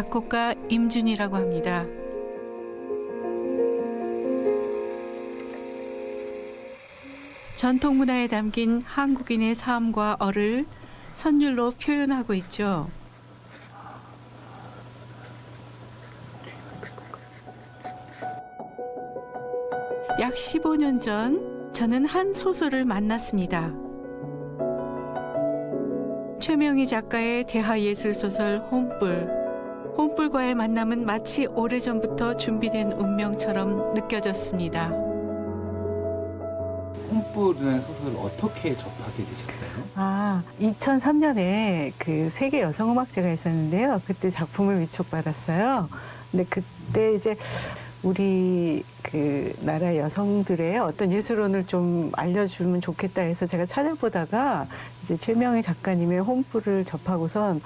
작곡가 임준이라고 합니다. 전통 문화에 담긴 한국인의 삶과 얼을 선율로 표현하고 있죠. 약 15년 전 저는 한 소설을 만났습니다. 최명희 작가의 대하예술소설 혼불. 혼불과의 만남은 마치 오래전부터 준비된 운명처럼 느껴졌습니다. 혼불이라는 소설을 어떻게 접하게 되셨어요? 2003년에 그 세계 여성음악제가 있었는데요. 그때 작품을 위촉받았어요. 근데 그때 이제 우리 그 나라 여성들의 어떤 예술론을 좀 알려주면 좋겠다 해서 제가 찾아보다가 이제 최명희 작가님의 혼불을 접하고선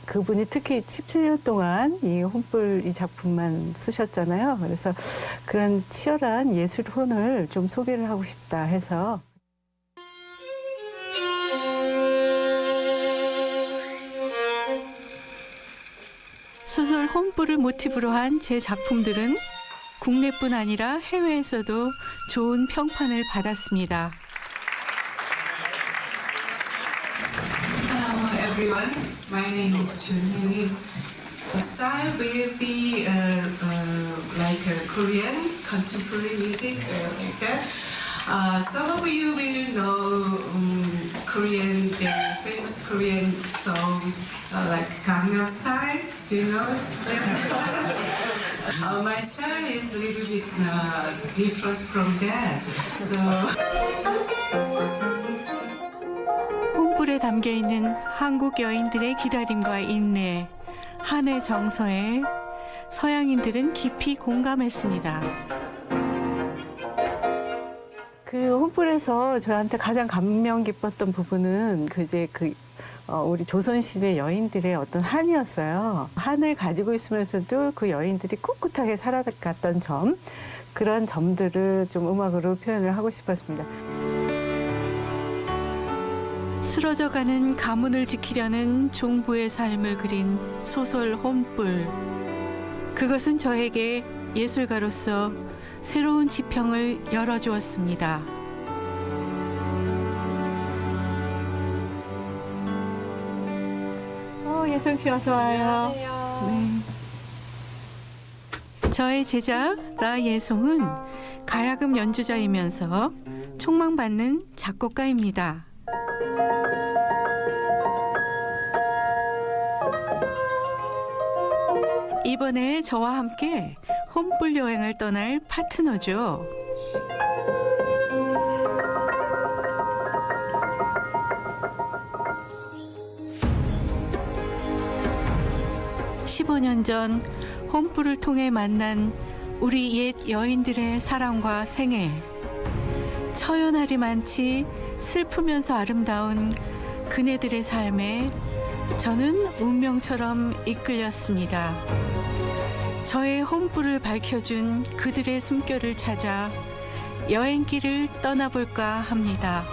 그분이 특히 17년 동안 이 혼불 이 작품만 쓰셨잖아요. 그래서 그런 치열한 예술혼을 좀 소개를 하고 싶다 해서 소설 혼불을 모티브로 한 제 작품들은 국내뿐 아니라 해외에서도 좋은 평판을 받았습니다. Hello everyone, my name is Chun Lim. The style will be like Korean contemporary music, like that. Some of you will know Korean, the famous Korean song like Gangnam Style. Do you know them? My style is a little bit different from that. So. 혼불에 담겨 있는 한국 여인들의 기다림과 인내, 한의 정서에 서양인들은 깊이 공감했습니다. 그 혼불에서 저한테 가장 감명 깊었던 부분은 우리 조선시대 여인들의 어떤 한이었어요. 한을 가지고 있으면서도 그 여인들이 꿋꿋하게 살아갔던 점, 그런 점들을 좀 음악으로 표현을 하고 싶었습니다. 쓰러져가는 가문을 지키려는 종부의 삶을 그린 소설 혼불. 그것은 저에게 예술가로서 새로운 지평을 열어주었습니다. 예성 씨 어서 와요. 네. 저의 제자 라예송은 가야금 연주자이면서 촉망받는 작곡가입니다. 이번에 저와 함께 혼불 여행을 떠날 파트너죠. (15년) 전 혼불을 통해 만난 우리 옛 여인들의 사랑과 생애. 처연하리만치 슬프면서 아름다운 그네들의 삶에 저는 운명처럼 이끌렸습니다. 저의 혼불을 밝혀준 그들의 숨결을 찾아 여행길을 떠나볼까 합니다.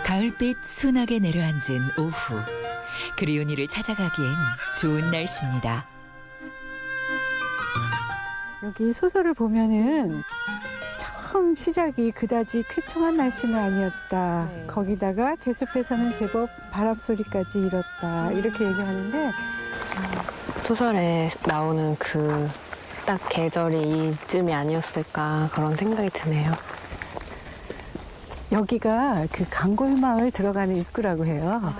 가을빛 순하게 내려앉은 오후, 그리운 이를 찾아가기엔 좋은 날씨입니다. 여기 소설을 보면은 처음 시작이 그다지 쾌청한 날씨는 아니었다. 거기다가 대숲에서는 제법 바람소리까지 일었다. 이렇게 얘기하는데 소설에 나오는 그 딱 계절이 이쯤이 아니었을까 그런 생각이 드네요. 여기가 그 강골마을 들어가는 입구라고 해요.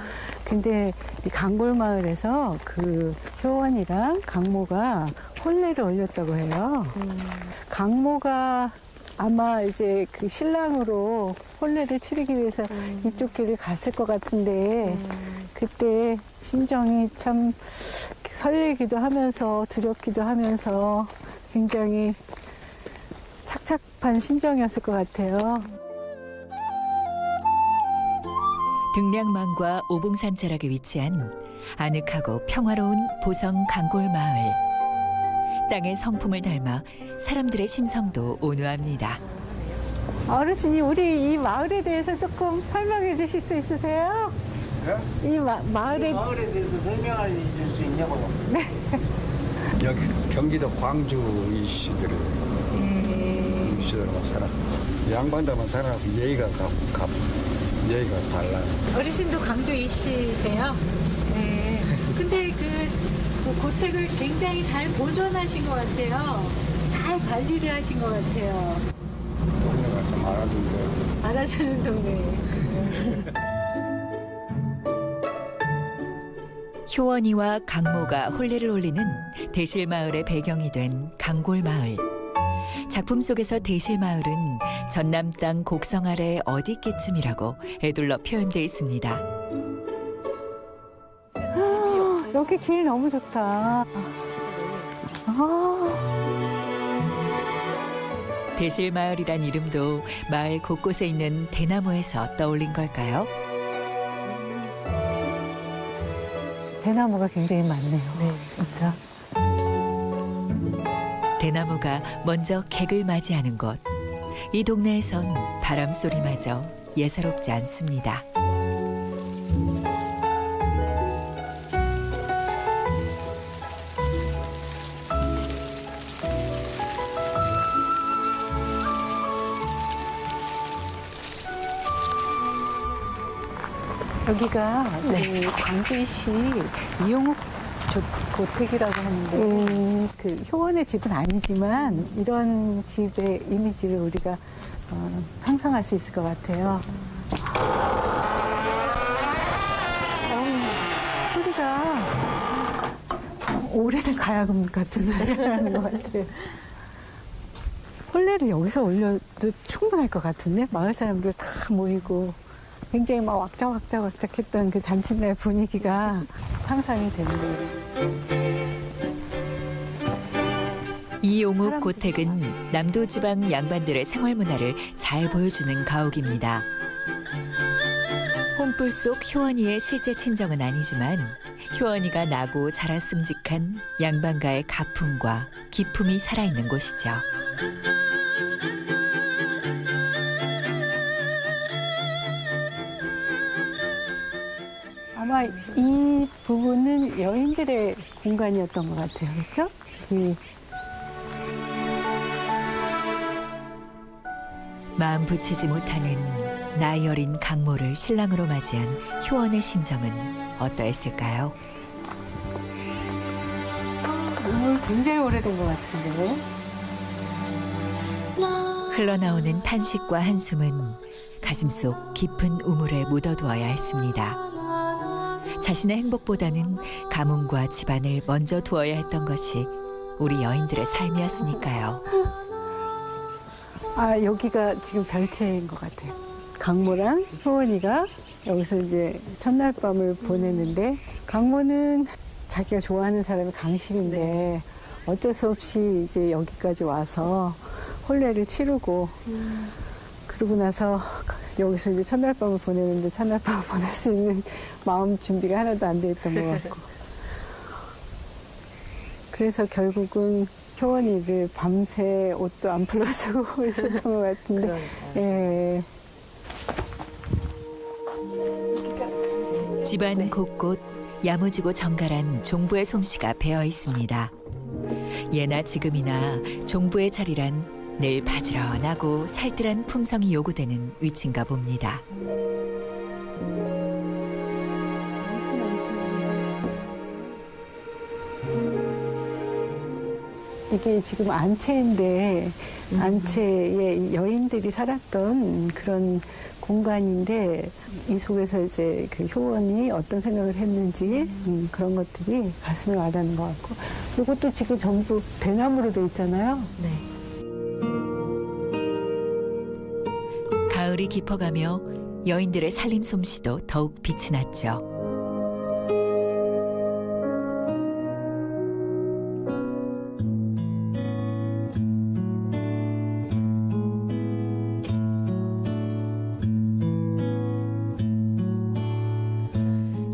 근데 이 강골마을에서 그 효원이랑 강모가 혼례를 올렸다고 해요. 강모가 아마 이제 그 신랑으로 혼례를 치르기 위해서 이쪽 길을 갔을 것 같은데 그때 심정이 참 설레기도 하면서 두렵기도 하면서 굉장히 착잡한 심정이었을 것 같아요. 등량만과 오봉산 자락에 위치한 아늑하고 평화로운 보성 강골 마을. 땅의 성품을 닮아 사람들의 심성도 온화합니다. 어르신이 우리 이 마을에 대해서 조금 설명해 주실 수 있으세요? 이 마을에 대해서 설명할 수 있냐고요? 네. 여기 경기도 광주 이시들이 이시들하고 살아. 양반들만 살아서 예의가 달라요. 어르신도 광주 이씨세요? 네. 근데 그 고택을 굉장히 잘 보존하신 것 같아요. 잘 관리를 하신 것 같아요. 동네가 좀 알아준대. 알아주는 동네. 효원이와 강모가 혼례를 올리는 대실마을의 배경이 된 강골마을. 작품 속에서 대실마을은 전남 땅 곡성 아래 어디 있겠쯤이라고 애둘러 표현되어 있습니다. 여기 길 너무 좋다. 대실마을이란 이름도 마을 곳곳에 있는 대나무에서 떠올린 걸까요? 대나무가 굉장히 많네요. 네, 진짜. 대나무가 먼저 객을 맞이하는 곳. 이 동네에선 바람 소리마저 예사롭지 않습니다. 여기가 그 광주시 이용욱 고택이라고 하는데 그 효원의 집은 아니지만 이런 집의 이미지를 우리가 상상할 수 있을 것 같아요. 소리가 오래된 가야금 같은 소리가 나는 것 같아요. 혼례를 여기서 올려도 충분할 것 같은데 마을 사람들 다 모이고 굉장히 막 왁작왁작했던 그 잔칫날 분위기가 상상이 되는 이용욱 고택은 남도지방 양반들의 생활 문화를 잘 보여주는 가옥입니다. 혼불 속 효원이의 실제 친정은 아니지만 효원이가 나고 자랐음직한 양반가의 가풍과 기품이 살아있는 곳이죠. 아마 이 부분은 여인들의 공간이었던 것 같아요. 그렇죠? 마음 붙이지 못하는 나이 어린 강모를 신랑으로 맞이한 효원의 심정은 어떠했을까요? 굉장히 오래된 것 같은데. 흘러나오는 탄식과 한숨은 가슴속 깊은 우물에 묻어두어야 했습니다. 자신의 행복보다는 가문과 집안을 먼저 두어야 했던 것이 우리 여인들의 삶이었으니까요. 아, 여기가 지금 별채인 것 같아요. 강모랑 효원이가 여기서 이제 첫날 밤을 보내는데 강모는 자기가 좋아하는 사람이 강실인데 어쩔 수 없이 이제 여기까지 와서 혼례를 치르고 그러고 나서 여기서 이제 첫날 밤을 보내는데 첫날 밤을 보낼 수 있는 마음 준비가 하나도 안 돼 있던 것 같고 그래서 결국은 효원이를 밤새 옷도 안 풀어주고 있었던 것 같은데 예. 집안 곳곳 야무지고 정갈한 종부의 솜씨가 배어 있습니다. 예나 지금이나 종부의 자리란 늘 바지런하고 살뜰한 품성이 요구되는 위치인가 봅니다. 이게 지금 안채인데 안채에 여인들이 살았던 그런 공간인데 이 속에서 이제 그 효원이 어떤 생각을 했는지 그런 것들이 가슴에 와닿는 것 같고 이것도 지금 전부 대나무로 돼 있잖아요. 네. 가을이 깊어가며 여인들의 살림 솜씨도 더욱 빛이 났죠.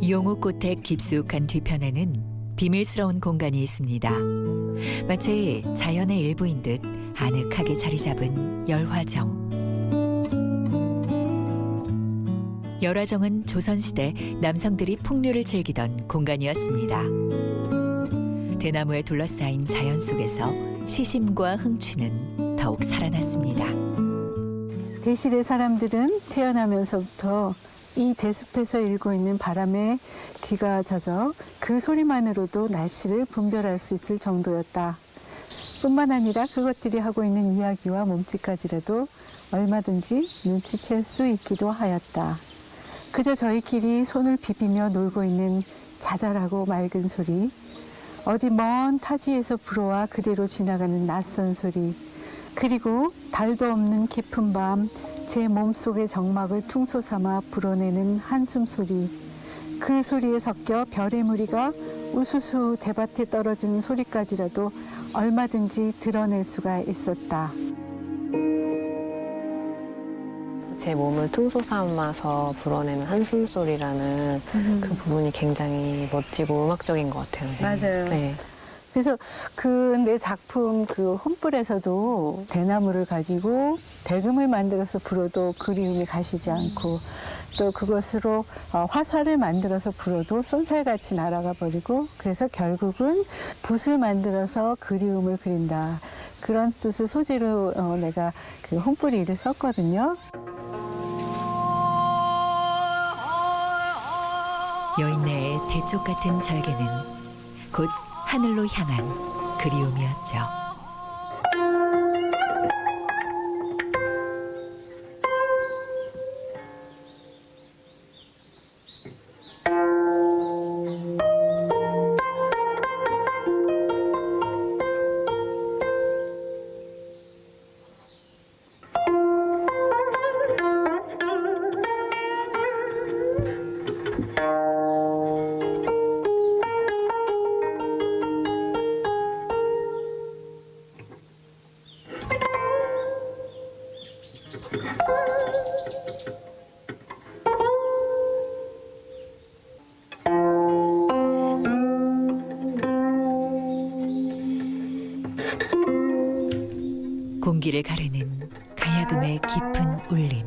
용우꽃의 깊숙한 뒤편에는 비밀스러운 공간이 있습니다. 마치 자연의 일부인 듯 아늑하게 자리 잡은 열화정. 열화정은 조선시대 남성들이 풍류를 즐기던 공간이었습니다. 대나무에 둘러싸인 자연 속에서 시심과 흥추는 더욱 살아났습니다. 대실의 사람들은 태어나면서부터 이 대숲에서 일고 있는 바람에 귀가 젖어 그 소리만으로도 날씨를 분별할 수 있을 정도였다. 뿐만 아니라 그것들이 하고 있는 이야기와 몸짓까지라도 얼마든지 눈치챌 수 있기도 하였다. 그저 저희끼리 손을 비비며 놀고 있는 자잘하고 맑은 소리, 어디 먼 타지에서 불어와 그대로 지나가는 낯선 소리, 그리고 달도 없는 깊은 밤 제 몸속의 정막을 퉁소 삼아 불어내는 한숨 소리, 그 소리에 섞여 별의 무리가 우수수 대밭에 떨어지는 소리까지라도 얼마든지 드러낼 수가 있었다. 제 몸을 퉁소 삼아서 불어내는 한숨 소리라는 그 부분이 굉장히 멋지고 음악적인 것 같아요. 선생님. 맞아요. 네. 그래서 그 내 작품 그 혼불에서도 대나무를 가지고 대금을 만들어서 불어도 그리움이 가시지 않고, 또 그것으로 화살을 만들어서 불어도 쏜살같이 날아가 버리고, 그래서 결국은 붓을 만들어서 그리움을 그린다. 그런 뜻을 소재로 내가 그 혼불이를 썼거든요. 여인네의 대쪽 같은 절개는 곧 하늘로 향한 그리움이었죠. 공기를 가르는 가야금의 깊은 울림.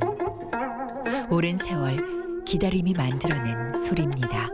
오랜 세월 기다림이 만들어낸 소리입니다.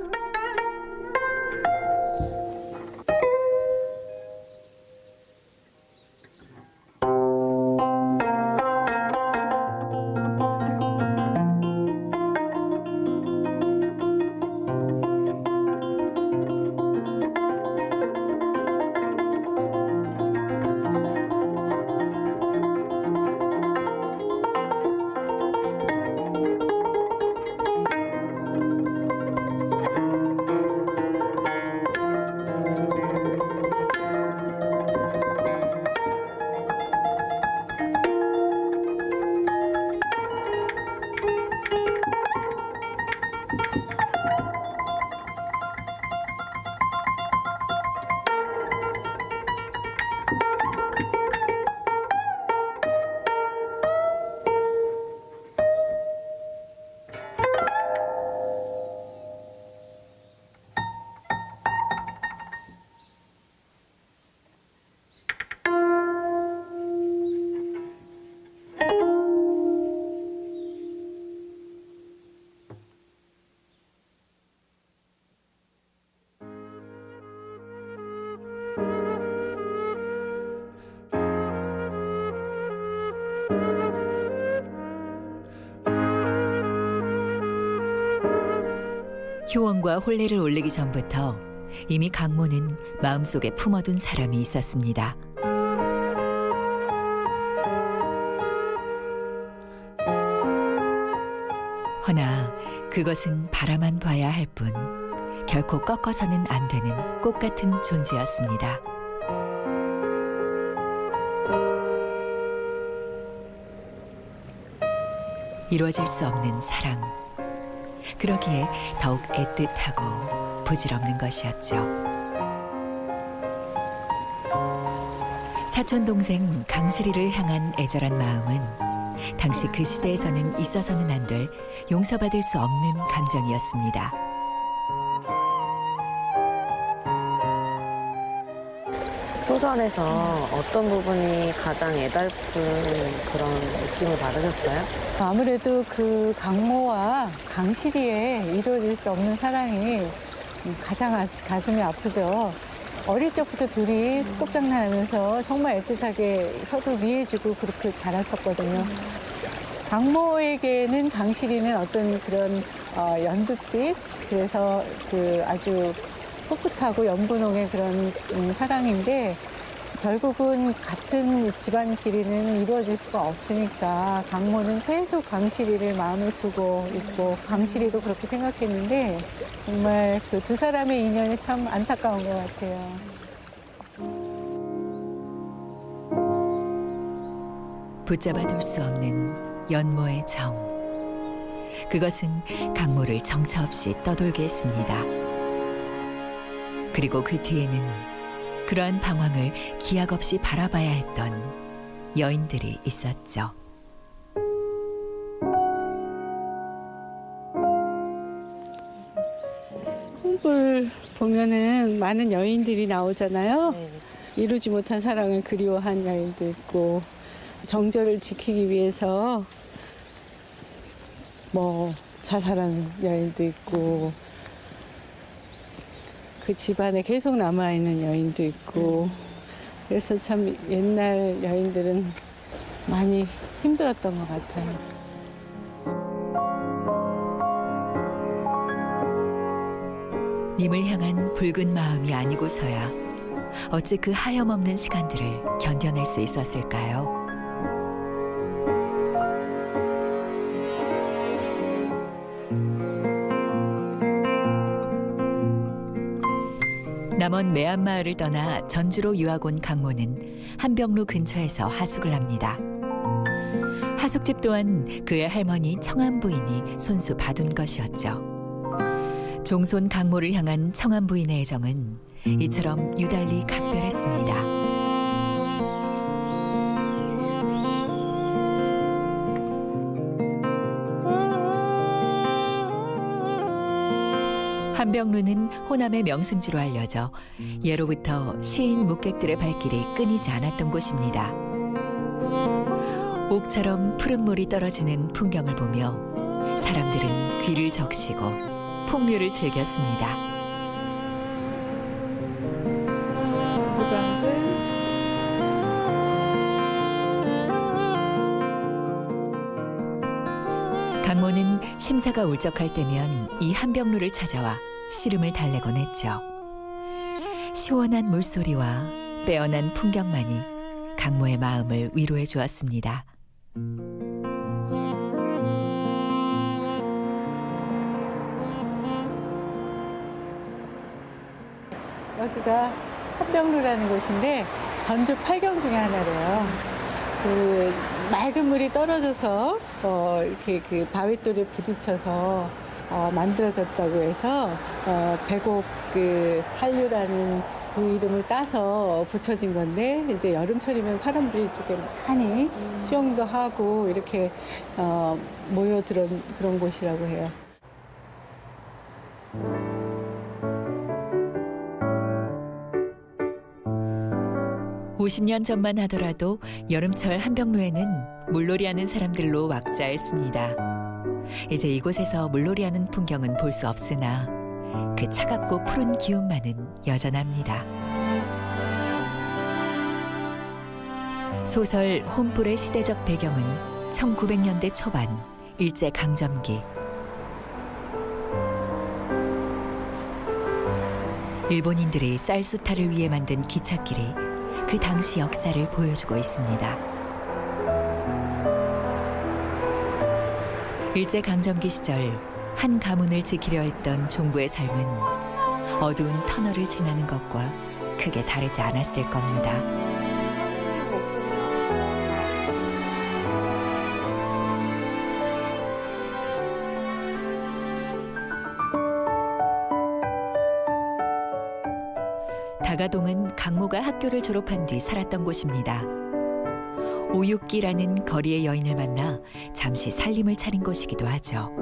효원과 혼례를 올리기 전부터 이미 강모는 마음속에 품어둔 사람이 있었습니다. 허나 그것은 바라만 봐야 할 뿐 결코 꺾어서는 안 되는 꽃 같은 존재였습니다. 이루어질 수 없는 사랑. 그러기에 더욱 애틋하고 부질없는 것이었죠. 사촌 동생 강실이를 향한 애절한 마음은 당시 그 시대에서는 있어서는 안 될 용서받을 수 없는 감정이었습니다. 소설에서 어떤 부분이 가장 애달픈 그런 느낌을 받으셨어요? 아무래도 그 강모와 강실이의 이루어질 수 없는 사랑이 가장 가슴이 아프죠. 어릴 적부터 둘이 똑장난하면서 정말 애틋하게 서로 위해주고 그렇게 자랐었거든요. 강모에게는 강실이는 어떤 그런 연두빛, 그래서 그 아주 풋풋하고 연분홍의 그런 사랑인데, 결국은 같은 집안끼리는 이루어질 수가 없으니까 강모는 계속 강실이를 마음에 두고 있고, 강실이도 그렇게 생각했는데, 정말 그 두 사람의 인연이 참 안타까운 것 같아요. 붙잡아 둘 수 없는 연모의 정. 그것은 강모를 정처 없이 떠돌게 했습니다. 그리고 그 뒤에는 그러한 방황을 기약 없이 바라봐야 했던 여인들이 있었죠. 홍불 보면은 많은 여인들이 나오잖아요. 네. 이루지 못한 사랑을 그리워한 여인도 있고, 정절을 지키기 위해서 뭐 자살한 여인도 있고, 그 집안에 계속 남아있는 여인도 있고, 그래서 참 옛날 여인들은 많이 힘들었던 것 같아요. 님을 향한 붉은 마음이 아니고서야 어찌 그 하염없는 시간들을 견뎌낼 수 있었을까요? 남원 매안마을을 떠나 전주로 유학 온 강모는 한병로 근처에서 하숙을 합니다. 하숙집 또한 그의 할머니 청안 부인이 손수 봐둔 것이었죠. 종손 강모를 향한 청안 부인의 애정은 이처럼 유달리 각별했습니다. 한병루는 호남의 명승지로 알려져 예로부터 시인 묵객들의 발길이 끊이지 않았던 곳입니다. 옥처럼 푸른 물이 떨어지는 풍경을 보며 사람들은 귀를 적시고 풍류를 즐겼습니다. 강모는 심사가 울적할 때면 이 한병루를 찾아와 시름을 달래곤 했죠. 시원한 물소리와 빼어난 풍경만이 강모의 마음을 위로해 주었습니다. 여기가 한병루라는 곳인데 전주 8경 중에 하나래요. 그 맑은 물이 떨어져서 이렇게 그 바윗돌에 부딪혀서 만들어졌다고 해서 배곡 그 한류라는 그 이름을 따서 붙여진 건데, 이제 여름철이면 사람들이 이쪽에 많이 수영도 하고 이렇게 모여들은 그런 곳이라고 해요. 50년 전만 하더라도 여름철 한병로에는 물놀이하는 사람들로 왁자했습니다. 이제 이곳에서 물놀이하는 풍경은 볼 수 없으나 그 차갑고 푸른 기운만은 여전합니다. 소설 혼불의 시대적 배경은 1900년대 초반 일제 강점기. 일본인들이 쌀수탈을 위해 만든 기찻길이 그 당시 역사를 보여주고 있습니다. 일제 강점기 시절 한 가문을 지키려 했던 종부의 삶은 어두운 터널을 지나는 것과 크게 다르지 않았을 겁니다. 다가동은 강모가 학교를 졸업한 뒤 살았던 곳입니다. 오육기라는 거리의 여인을 만나 잠시 살림을 차린 곳이기도 하죠.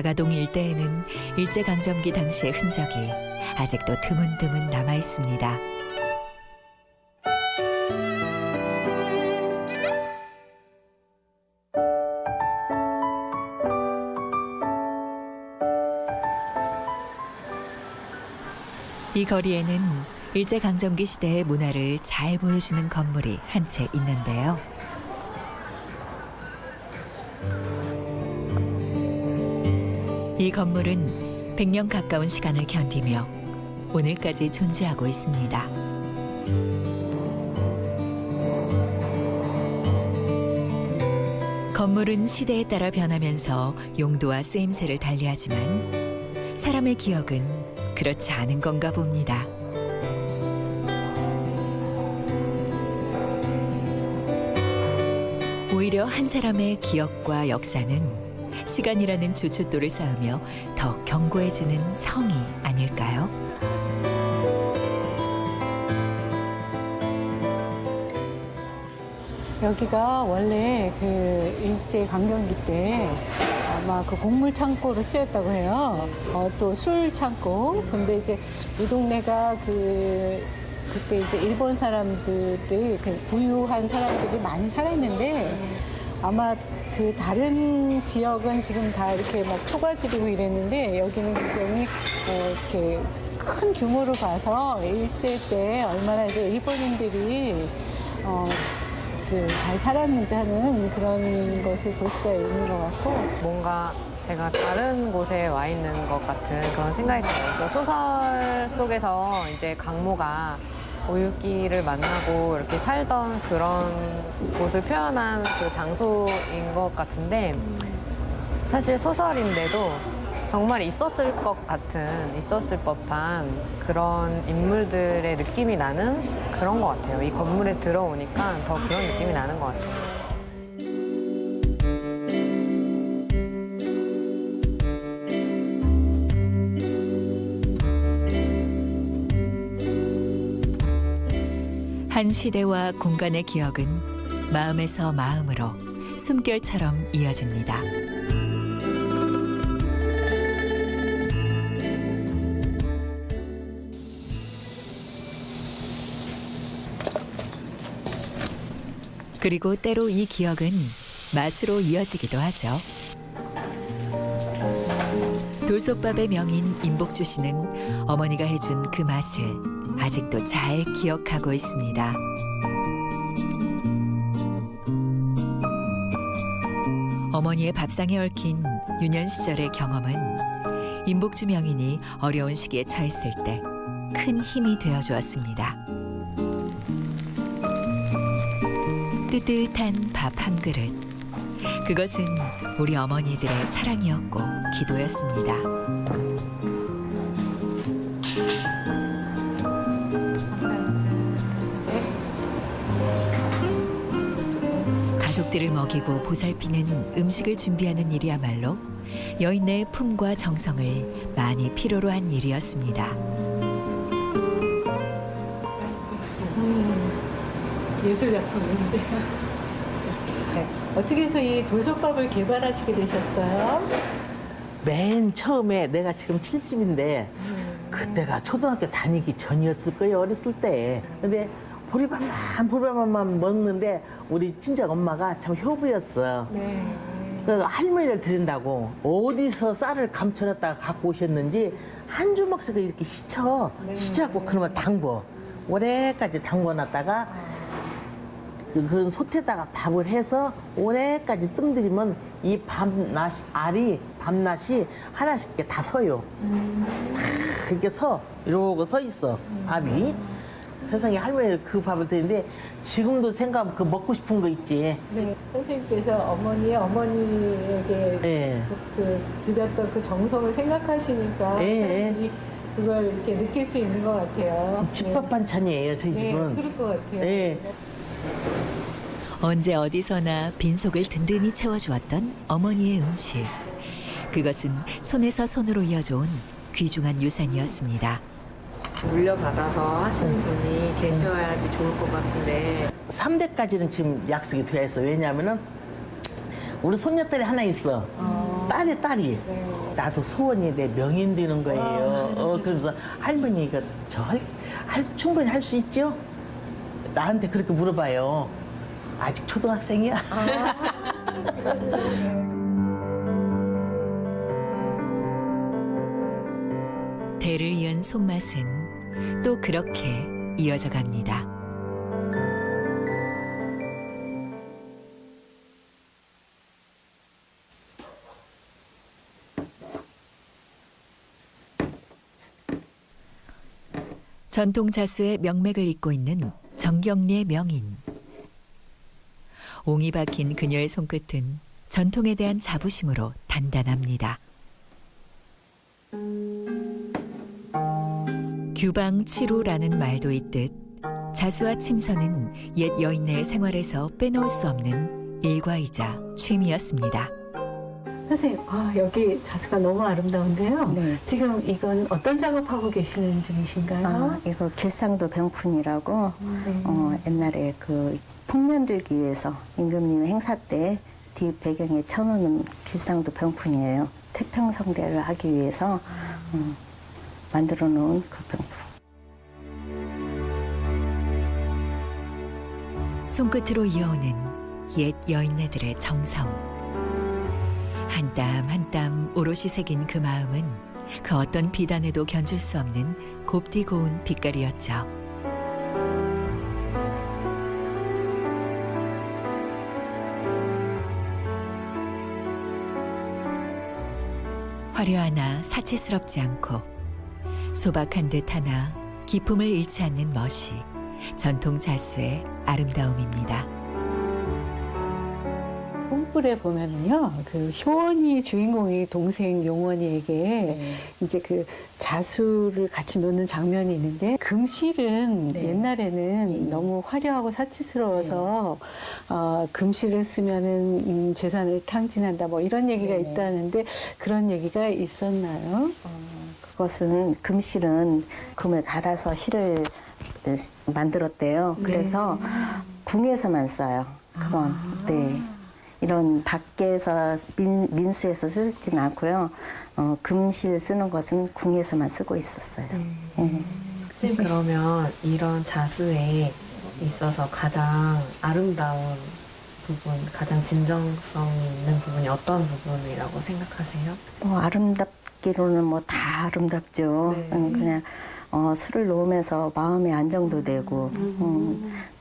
다가동 일대에는 일제강점기 당시의 흔적이 아직도 드문드문 남아 있습니다. 이 거리에는 일제강점기 시대의 문화를 잘 보여주는 건물이 한 채 있는데요. 이 건물은 100년 가까운 시간을 견디며 오늘까지 존재하고 있습니다. 건물은 시대에 따라 변하면서 용도와 쓰임새를 달리하지만 사람의 기억은 그렇지 않은 건가 봅니다. 오히려 한 사람의 기억과 역사는 시간이라는 주춧돌을 쌓으며 더 견고해지는 성이 아닐까요? 여기가 원래 그 일제 강점기 때 아마 그 곡물 창고로 쓰였다고 해요. 또 술 창고. 근데 이제 이 동네가 그때 이제 일본 사람들이 그 부유한 사람들이 많이 살았는데 아마 그 다른 지역은 지금 다 이렇게 막 초가집이고 이랬는데 여기는 굉장히 이렇게 큰 규모로 봐서 일제 때 얼마나 이제 일본인들이 잘 살았는지 하는 그런 것을 볼 수가 있는 것 같고 뭔가 제가 다른 곳에 와 있는 것 같은 그런 생각이 들어요. 소설 속에서 이제 강모가 오유기를 만나고 이렇게 살던 그런 곳을 표현한 그 장소인 것 같은데 사실 소설인데도 정말 있었을 것 같은, 있었을 법한 그런 인물들의 느낌이 나는 그런 것 같아요. 이 건물에 들어오니까 더 그런 느낌이 나는 것 같아요. 한 시대와 공간의 기억은 마음에서 마음으로 숨결처럼 이어집니다. 그리고 때로 이 기억은 맛으로 이어지기도 하죠. 돌솥밥의 명인 임복주 씨는 어머니가 해준 그 맛을 아직도 잘 기억하고 있습니다. 어머니의 밥상에 얽힌 유년 시절의 경험은 임복주 명인이 어려운 시기에 처했을 때 큰 힘이 되어주었습니다. 뜨뜻한 밥 한 그릇. 그것은 우리 어머니들의 사랑이었고 기도였습니다. 가족들을 먹이고 보살피는 음식을 준비하는 일이야말로 여인네의 품과 정성을 많이 필요로 한 일이었습니다. 예술 작품인데 어떻게 해서 이 돌솥밥을 개발하시게 되셨어요? 맨 처음에 내가 지금 70인데 그때가 초등학교 다니기 전이었을 거예요. 어렸을 때. 근데 보리밥만 먹는데 우리 친정 엄마가 참 효부였어. 네. 그래서 할머니를 드린다고 어디서 쌀을 감춰놨다가 갖고 오셨는지 한 주먹씩 이렇게 시쳐갖고 그러면 담궈. 오래까지 담궈놨다가 그런 솥에다가 밥을 해서 오래까지 뜸들이면 이 밤낮이 하나씩 이렇게 다 서요. 다 이렇게 이러고 서 있어, 밥이. 세상에 할머니 그 밥을 드리는데 지금도 생각하면 그 먹고 싶은 거 있지. 네. 선생님께서 어머니에게 네. 그 드렸던 그 정성을 생각하시니까 사람들이 그걸 이렇게 느낄 수 있는 것 같아요. 집밥 반찬이에요, 저희 집은. 그럴 것 같아요. 네. 언제 어디서나 빈속을 든든히 채워주었던 어머니의 음식. 그것은 손에서 손으로 이어져온 귀중한 유산이었습니다. 물려받아서 하시는 분이 계셔야지 좋을 것 같은데 3대까지는 지금 약속이 되어 있어. 왜냐하면은 우리 손녀딸이 하나 있어. 딸이 나도 소원이 내 명인 되는 거예요. 그러면서 할머니가 충분히 할 수 있죠? 나한테 그렇게 물어봐요. 아직 초등학생이야. 대를 이은 손맛은 또 그렇게 이어져 갑니다. 전통 자수의 명맥을 잇고 있는 정경리의 명인. 옹이 박힌 그녀의 손끝은 전통에 대한 자부심으로 단단합니다. 규방치루라는 말도 있듯 자수와 침선은 옛 여인네의 생활에서 빼놓을 수 없는 일과이자 취미였습니다. 선생님, 여기 자수가 너무 아름다운데요. 네. 지금 이건 어떤 작업하고 계시는 중이신가요? 이거 길상도 병풍이라고 옛날에 그 풍년들기 위해서 임금님 행사 때 뒤 배경에 쳐놓는 길상도 병풍이에요. 태평성대를 하기 위해서 만들어 놓은 그 병풍. 손끝으로 이어오는 옛 여인네들의 정성. 한 땀 한 땀 오롯이 새긴 그 마음은 그 어떤 비단에도 견줄 수 없는 곱디 고운 빛깔이었죠. 화려하나 사치스럽지 않고 소박한 듯 하나 기품을 잃지 않는 멋이 전통 자수의 아름다움입니다. 홈불에 보면은요, 그 효원이 주인공이 동생 용원이에게 이제 그 자수를 같이 놓는 장면이 있는데 금실은 옛날에는 너무 화려하고 사치스러워서 금실을 쓰면은 재산을 탕진한다 뭐 이런 얘기가 있다는데 그런 얘기가 있었나요? 그것은 금실은 금을 갈아서 실을 만들었대요. 그래서 궁에서만 써요. 그건 이런 밖에서 민수에서 쓰지는 않고요. 금실 쓰는 것은 궁에서만 쓰고 있었어요. 선생님, 그러면 이런 자수에 있어서 가장 아름다운 부분, 가장 진정성 있는 부분이 어떤 부분이라고 생각하세요? 아름답기로는 뭐 다 아름답죠. 그냥 술을 놓으면서 마음의 안정도 되고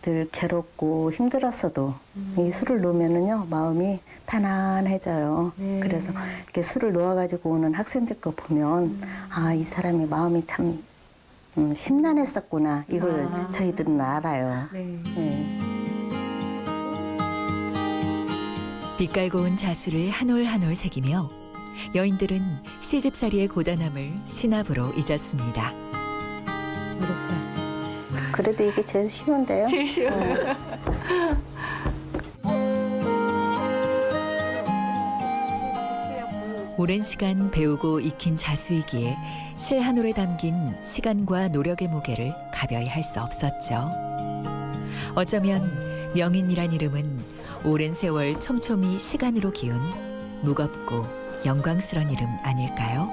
늘 괴롭고 힘들었어도 이 술을 놓으면은요 마음이 편안해져요. 그래서 이렇게 술을 놓아가지고 오는 학생들 거 보면 이 사람의 마음이 참 심란했었구나 이걸 저희들은 알아요. 빛깔 고운 자수를 한 올 한 올 새기며 여인들은 시집살이의 고단함을 신압으로 잊었습니다. 그래도 이게 제일 쉬운데요. 제일 쉬워요. 오랜 시간 배우고 익힌 자수이기에 실 한 올에 담긴 시간과 노력의 무게를 가벼이 할 수 없었죠. 어쩌면 명인이란 이름은 오랜 세월 촘촘히 시간으로 기운 무겁고 영광스런 이름 아닐까요?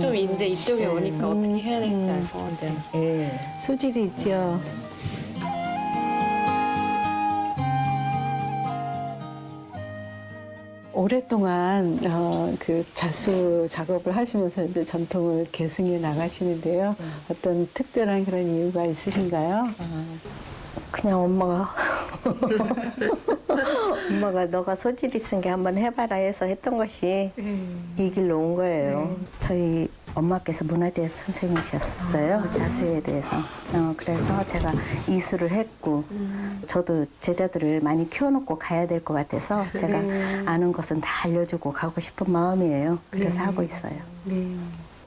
좀 이제 이쪽에 오니까 어떻게 해야 될지 알 것 같아요. 소질이 있죠. 오랫동안 그 자수 작업을 하시면서 이제 전통을 계승해 나가시는데요. 어떤 특별한 그런 이유가 있으신가요? 그냥 엄마가 너가 소질 있은 게 한번 해봐라 해서 했던 것이 이 길로 온 거예요. 저희 엄마께서 문화재 선생님이셨어요. 자수에 대해서. 그래서 제가 이수를 했고 저도 제자들을 많이 키워놓고 가야 될 것 같아서 제가 아는 것은 다 알려주고 가고 싶은 마음이에요. 그래서 하고 있어요.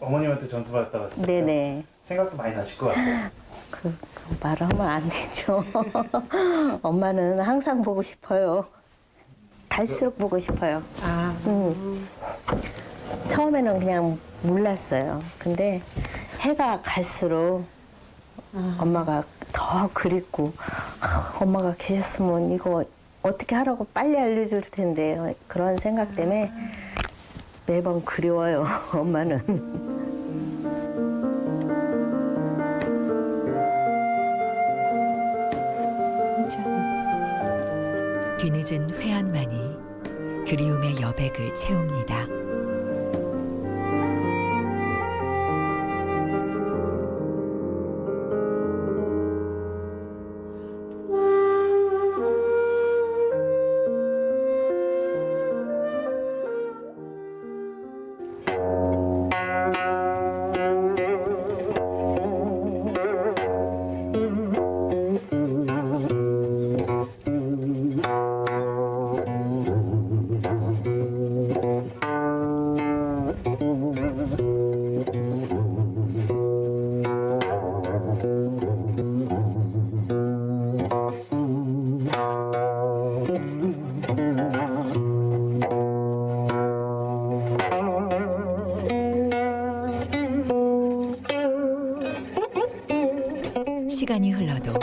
어머님한테 전수받았다고 하셨죠? 네네. 생각도 많이 나실 것 같아요. 그 말을 하면 안 되죠. 엄마는 항상 보고 싶어요. 갈수록 보고 싶어요. 처음에는 그냥 몰랐어요. 근데 해가 갈수록 엄마가 더 그립고 엄마가 계셨으면 이거 어떻게 하라고 빨리 알려줄 텐데 그런 생각 때문에 매번 그리워요. 엄마는. 뒤늦은 회한만이 그리움의 여백을 채웁니다. 시간이 흘러도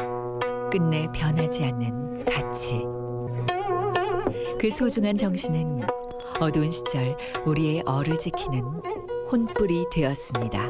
끝내 변하지 않는 가치. 그 소중한 정신은 어두운 시절 우리의 얼을 지키는 혼불이 되었습니다.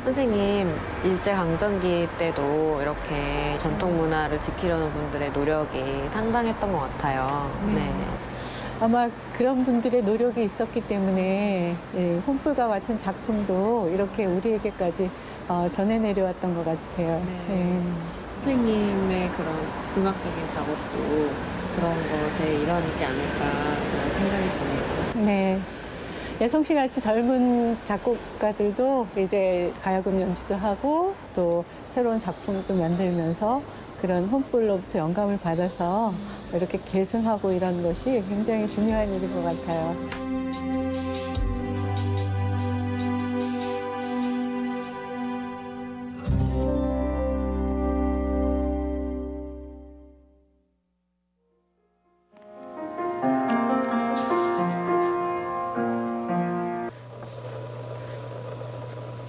선생님, 일제강점기 때도 이렇게 전통 문화를 지키려는 분들의 노력이 상당했던 것 같아요. 네. 아마 그런 분들의 노력이 있었기 때문에 혼불과 같은 작품도 이렇게 우리에게까지 전해 내려왔던 것 같아요. 네. 선생님의 그런 음악적인 작업도 그런 것의 일환이지 않을까 그런 생각이 드네요. 네. 예성 씨 같이 젊은 작곡가들도 이제 가야금 연주도 하고 또 새로운 작품도 만들면서 그런 혼불로부터 영감을 받아서 이렇게 계승하고 이런 것이 굉장히 중요한 일인 것 같아요.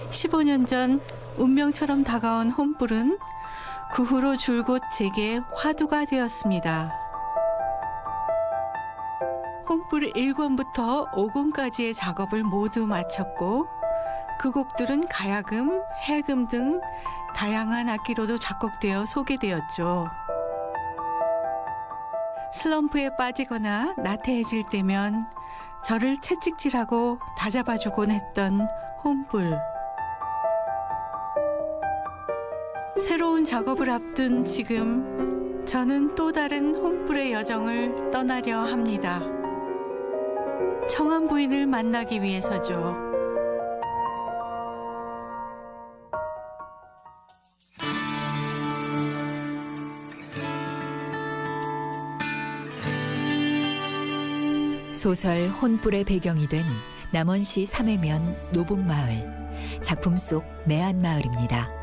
십오 년 전 운명처럼 다가온 혼불은 그 후로 줄곧 제게 화두가 되었습니다. 혼불 1권부터 5권까지의 작업을 모두 마쳤고 그 곡들은 가야금, 해금 등 다양한 악기로도 작곡되어 소개되었죠. 슬럼프에 빠지거나 나태해질 때면 저를 채찍질하고 다잡아주곤 했던 혼불. 새로운 작업을 앞둔 지금 저는 또 다른 혼불의 여정을 떠나려 합니다. 청한 부인을 만나기 위해서죠. 소설 혼불의 배경이 된 남원시 삼해면 노북마을, 작품 속 매안마을입니다.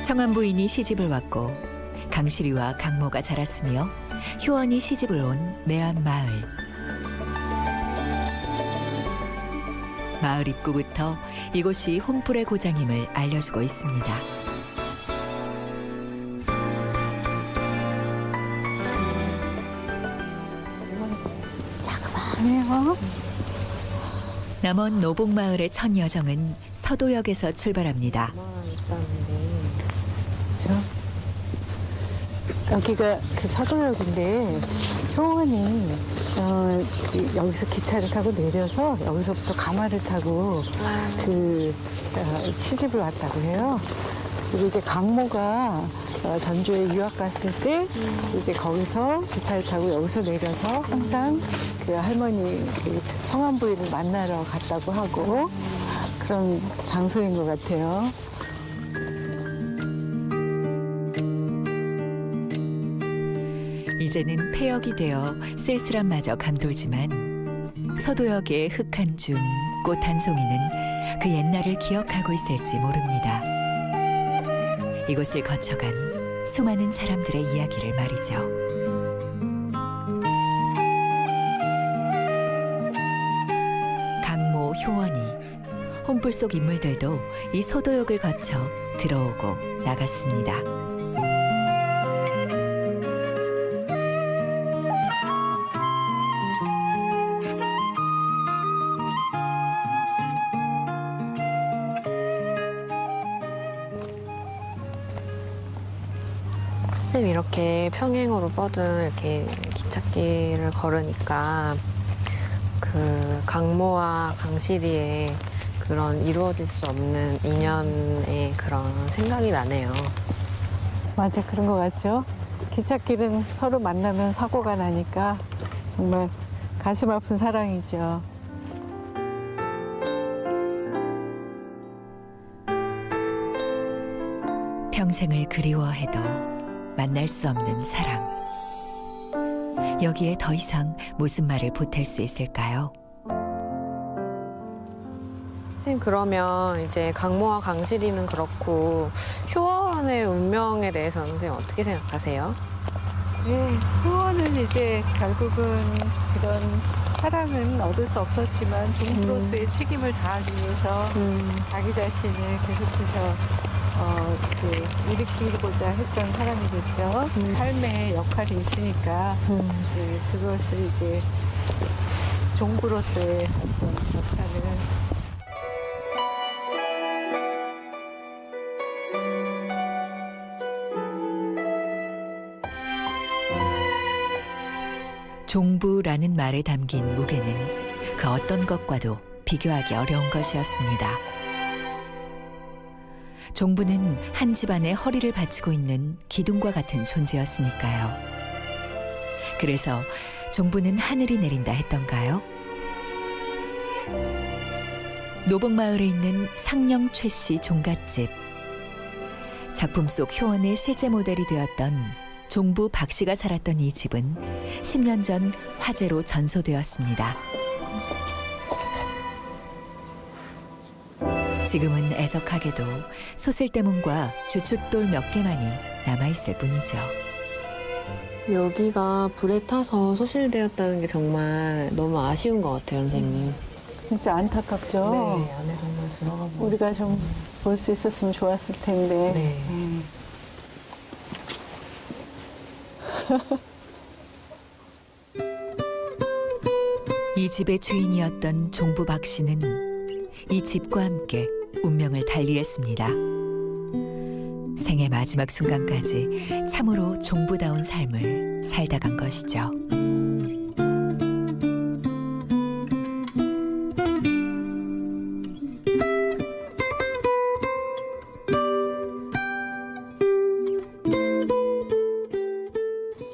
청한 부인이 시집을 왔고 강실이와 강모가 자랐으며 효원이 시집을 온 매암 마을. 마을 입구부터 이곳이 혼불의 고장임을 알려주고 있습니다. 자그마해요. 남원 노봉마을의 첫 여정은 서도역에서 출발합니다. 그렇죠. 여기가 그 서도역인데 효원이 여기서 기차를 타고 내려서 여기서부터 가마를 타고 시집을 왔다고 해요. 그리고 이제 강모가 전주에 유학 갔을 때 이제 거기서 기차를 타고 여기서 내려서 항상 그 할머니 그 성안 부인을 만나러 갔다고 하고 그런 장소인 것 같아요. 이제는 폐역이 되어 쓸쓸함마저 감돌지만 서도역의 흙 한 줌, 꽃 한 송이는 그 옛날을 기억하고 있을지 모릅니다. 이곳을 거쳐간 수많은 사람들의 이야기를 말이죠. 강모, 효원이, 혼불 속 인물들도 이 서도역을 거쳐 들어오고 나갔습니다. 선생님 이렇게 평행으로 뻗은 이렇게 기찻길을 걸으니까 그 강모와 강실이의 그런 이루어질 수 없는 인연의 그런 생각이 나네요. 맞아, 그런 것 같죠? 기찻길은 서로 만나면 사고가 나니까 정말 가슴 아픈 사랑이죠. 평생을 그리워해도 만날 수 없는 사랑. 여기에 더 이상 무슨 말을 보탤 수 있을까요? 선생님 그러면 이제 강모와 강실이는 그렇고 효원의 운명에 대해서는 선생님 어떻게 생각하세요? 예, 효원은 이제 결국은 그런 사랑은 얻을 수 없었지만 종부로서의 책임을 다하기 위해서 자기 자신을 계속해서 일으키고자 했던 사람이겠죠. 삶의 역할이 있으니까 그것을 이제 종부로서의 어떤 역할을 종부라는 말에 담긴 무게는 그 어떤 것과도 비교하기 어려운 것이었습니다. 종부는 한 집안의 허리를 받치고 있는 기둥과 같은 존재였으니까요. 그래서 종부는 하늘이 내린다 했던가요? 노봉마을에 있는 상령 최씨 종갓집. 작품 속 효원의 실제 모델이 되었던 종부 박 씨가 살았던 이 집은 10년 전 화재로 전소되었습니다. 지금은 애석하게도 소슬대문과 주춧돌 몇 개만이 남아있을 뿐이죠. 여기가 불에 타서 소실되었다는 게 정말 너무 아쉬운 것 같아요, 선생님. 진짜 안타깝죠. 네, 안에 정말 들어가 보면. 우리가 좀 볼 수 있었으면 좋았을 텐데. 네. 이 집의 주인이었던 종부 박 씨는 이 집과 함께 운명을 달리했습니다. 생의 마지막 순간까지 참으로 종부다운 삶을 살다 간 것이죠.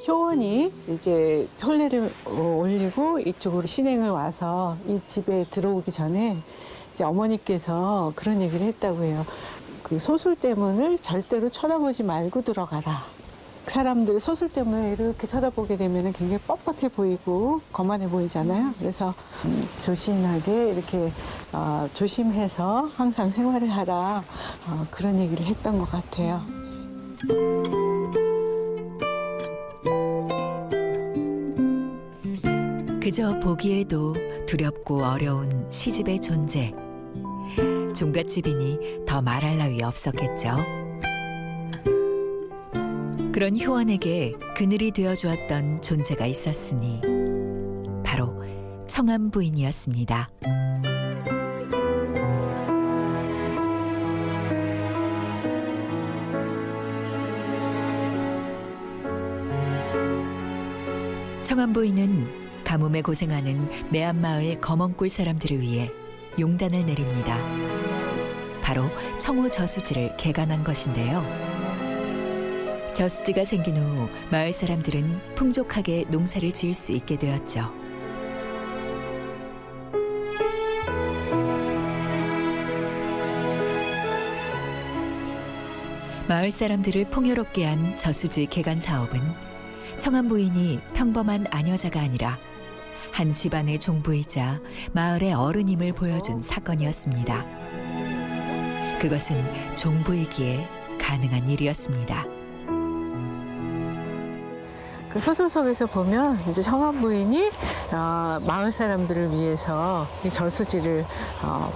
효원이 이제 솔레를 올리고 이쪽으로 신행을 와서 이 집에 들어오기 전에 이제 어머니께서 그런 얘기를 했다고 해요. 그 소술대문을 절대로 쳐다보지 말고 들어가라. 사람들이 소술대문을 이렇게 쳐다보게 되면 굉장히 뻣뻣해 보이고 거만해 보이잖아요. 그래서 조신하게 이렇게 조심해서 항상 생활을 하라. 그런 얘기를 했던 것 같아요. 그저 보기에도 두렵고 어려운 시집의 존재. 종갓집이니 더 말할 나위 없었겠죠. 그런 효원에게 그늘이 되어주었던 존재가 있었으니 바로 청암 부인이었습니다. 청암 부인은 가뭄에 고생하는 매암마을 검언골 사람들을 위해 용단을 내립니다. 바로 청호 저수지를 개간한 것인데요. 저수지가 생긴 후 마을 사람들은 풍족하게 농사를 지을 수 있게 되었죠. 마을 사람들을 풍요롭게 한 저수지 개간 사업은 청암 부인이 평범한 아녀자가 아니라 한 집안의 종부이자 마을의 어른임을 보여준 사건이었습니다. 그것은 종부이기에 가능한 일이었습니다. 그 소설 속에서 보면 이제 청암 부인이 마을 사람들을 위해서 이 저수지를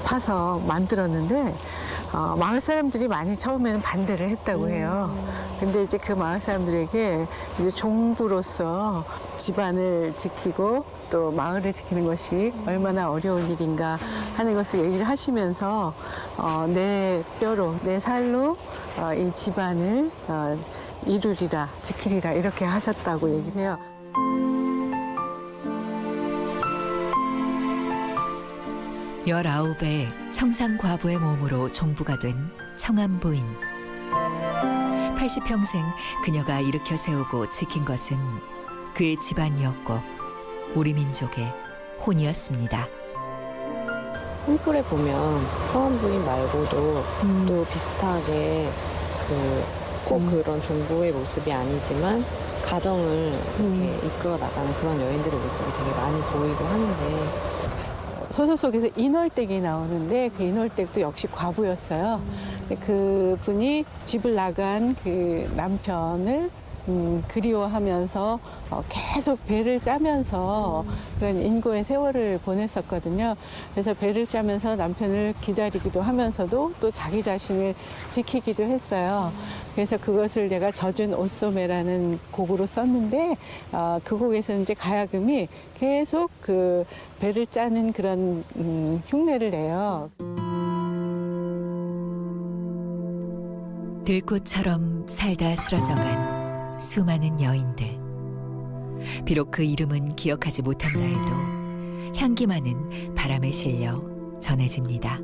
파서 만들었는데 마을 사람들이 많이 처음에는 반대를 했다고 해요. 근데 이제 그 마을 사람들에게 이제 종부로서 집안을 지키고 또 마을을 지키는 것이 얼마나 어려운 일인가 하는 것을 얘기를 하시면서 내 뼈로, 내 살로 이 집안을 이루리라, 지키리라 이렇게 하셨다고 얘기를 해요. 열아홉의 청상과부의 몸으로 종부가 된 청암 부인. 80평생 그녀가 일으켜 세우고 지킨 것은 그의 집안이었고 우리 민족의 혼이었습니다. 홈플에 보면 청암 부인 말고도 또 비슷하게 꼭 그런 종부의 모습이 아니지만 가정을 이렇게 이끌어 나가는 그런 여인들의 모습이 되게 많이 보이고 하는데 소설 속에서 인월댁이 나오는데 그 인월댁도 역시 과부였어요. 그 분이 집을 나간 그 남편을 그리워하면서 계속 배를 짜면서 그런 인고의 세월을 보냈었거든요. 그래서 배를 짜면서 남편을 기다리기도 하면서도 또 자기 자신을 지키기도 했어요. 그래서 그것을 내가 젖은 옷소매라는 곡으로 썼는데 그 곡에서 이제 가야금이 계속 그 배를 짜는 그런 흉내를 내요. 들꽃처럼 살다 쓰러져간 수많은 여인들. 비록 그 이름은 기억하지 못한다 해도 향기만은 바람에 실려 전해집니다.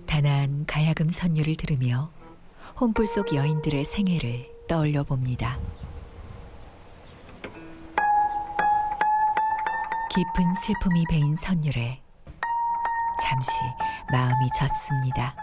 단아한 가야금 선율을 들으며 혼불 속 여인들의 생애를 떠올려 봅니다. 깊은 슬픔이 배인 선율에 잠시 마음이 젖습니다.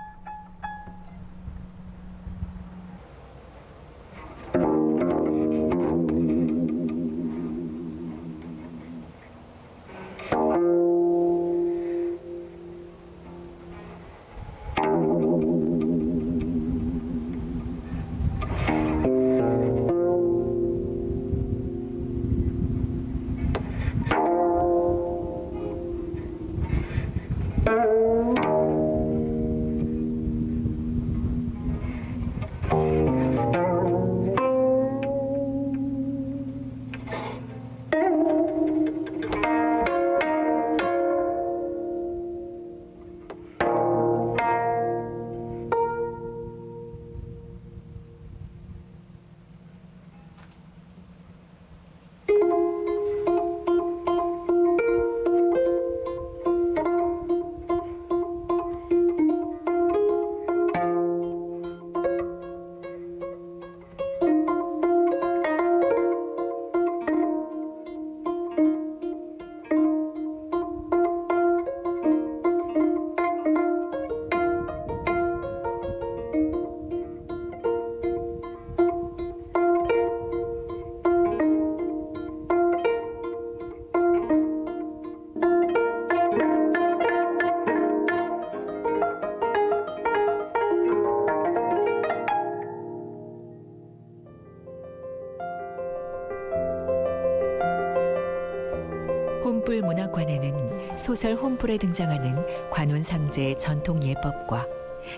혼불 문학관에는 소설 혼불에 등장하는 관운상제의 전통 예법과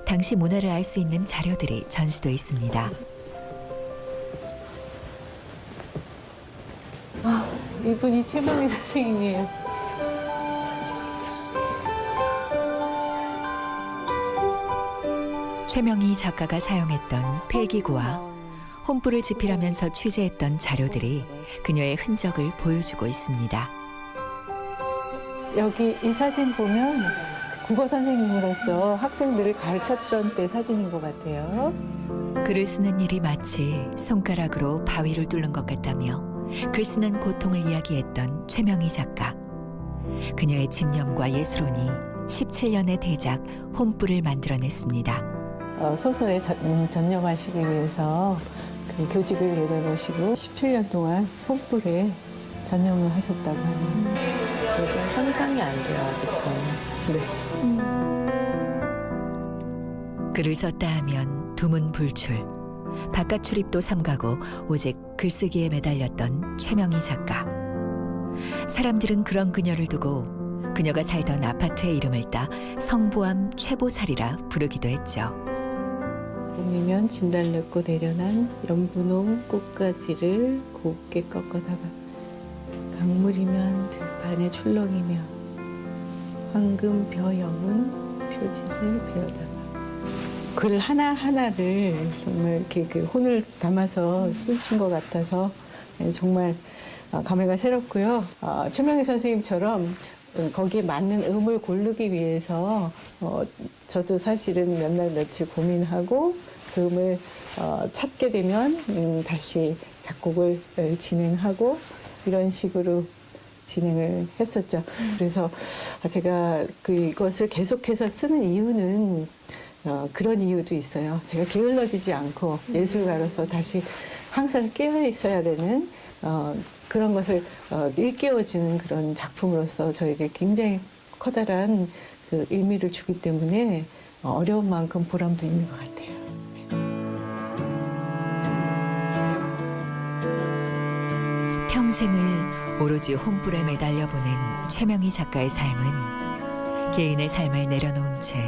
당시 문화를 알 수 있는 자료들이 전시돼 있습니다. 이분이 최명희 선생님이에요. 최명희 작가가 사용했던 필기구와 혼불을 집필하면서 취재했던 자료들이 그녀의 흔적을 보여주고 있습니다. 여기 이 사진 보면 국어 선생님으로서 학생들을 가르쳤던 때 사진인 것 같아요. 글을 쓰는 일이 마치 손가락으로 바위를 뚫는 것 같다며 글 쓰는 고통을 이야기했던 최명희 작가. 그녀의 집념과 예술혼이 17년의 대작 혼불을 만들어냈습니다. 소설에 전념하시기 위해서 그 교직을 내려놓으시고 17년 동안 혼불에 전념을 하셨다고 하네요. 요즘 상상이 안 돼요, 아직 저는. 글을 썼다 하면 두문불출. 바깥 출입도 삼가고 오직 글쓰기에 매달렸던 최명희 작가. 사람들은 그런 그녀를 두고 그녀가 살던 아파트의 이름을 따 성보암 최보살이라 부르기도 했죠. 봄이면 진달래꽃 내려난 연분홍 꽃가지를 곱게 꺾어다가 강물이면 들판에 출렁이며 황금 벼여문 표지를 베어다가 글 하나하나를 정말 이렇게 그 혼을 담아서 쓰신 것 같아서 정말 감회가 새롭고요. 최명희 선생님처럼 거기에 맞는 음을 고르기 위해서 저도 사실은 몇 날 며칠 고민하고 그 음을 찾게 되면 다시 작곡을 진행하고 이런 식으로 진행을 했었죠. 그래서 제가 이것을 계속해서 쓰는 이유는 그런 이유도 있어요. 제가 게을러지지 않고 예술가로서 다시 항상 깨어 있어야 되는 그런 것을 일깨워주는 그런 작품으로서 저에게 굉장히 커다란 그 의미를 주기 때문에 어려운 만큼 보람도 있는 것 같아요. 평생을 오로지 혼불에 매달려 보낸 최명희 작가의 삶은 개인의 삶을 내려놓은 채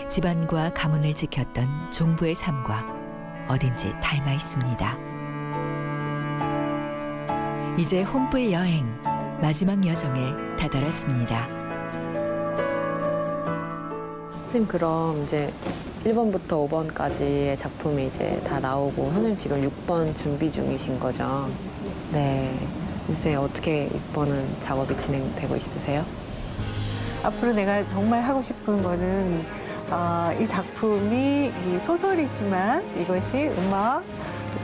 집안과 가문을 지켰던 종부의 삶과 어딘지 닮아 있습니다. 이제 혼불 여행 마지막 여정에 다다랐습니다. 선생님 그럼 이제 1번부터 5번까지의 작품이 이제 다 나오고 선생님 지금 6번 준비 중이신 거죠? 네. 선생님 어떻게 6번은 작업이 진행되고 있으세요? 앞으로 내가 정말 하고 싶은 거는 이 작품이 이 소설이지만 이것이 음악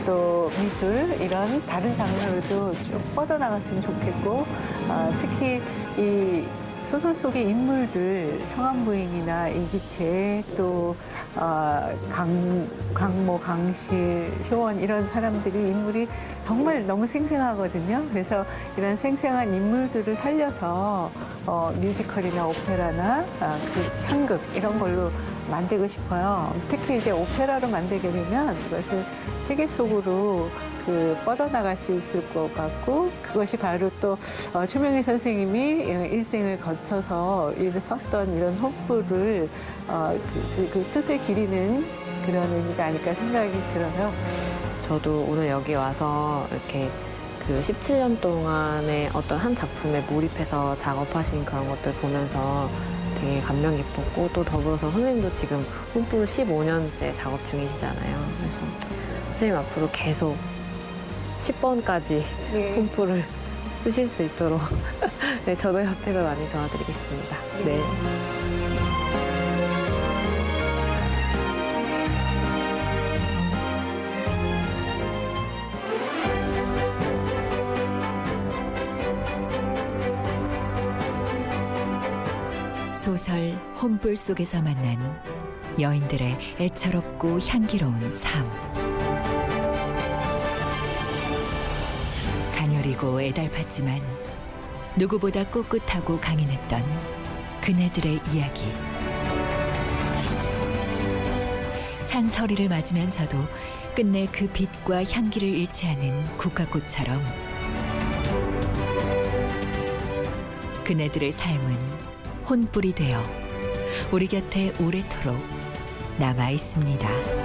또 미술 이런 다른 장르로도 쭉 뻗어나갔으면 좋겠고 특히 이 소설 속의 인물들 청안부인이나 이기채 또 강모, 강실, 효원 이런 사람들이 인물이 정말 너무 생생하거든요. 그래서 이런 생생한 인물들을 살려서 뮤지컬이나 오페라나 그 창극 이런 걸로 만들고 싶어요. 특히 이제 오페라로 만들게 되면 이것을 세계 속으로 뻗어나갈 수 있을 것 같고 그것이 바로 또 최명희 선생님이 일생을 거쳐서 썼던 이런 혼불을 그 뜻을 기리는 그런 의미가 아닐까 생각이 들어요. 저도 오늘 여기 와서 이렇게 그 17년 동안의 어떤 한 작품에 몰입해서 작업하신 그런 것들 보면서 되게 감명 깊었고 또 더불어서 선생님도 지금 혼불 15년째 작업 중이시잖아요. 그래서 선생님 앞으로 계속 10번까지 혼불을 쓰실 수 있도록 네, 저도 옆에서 많이 도와드리겠습니다. 네. 소설 혼불 속에서 만난 여인들의 애처롭고 향기로운 삶. 가녀리고 애달팠지만 누구보다 꿋꿋하고 강인했던 그네들의 이야기. 찬서리를 맞으면서도 끝내 그 빛과 향기를 잃지 않은 국화꽃처럼 그네들의 삶은 혼불이 되어 우리 곁에 오래도록 남아 있습니다.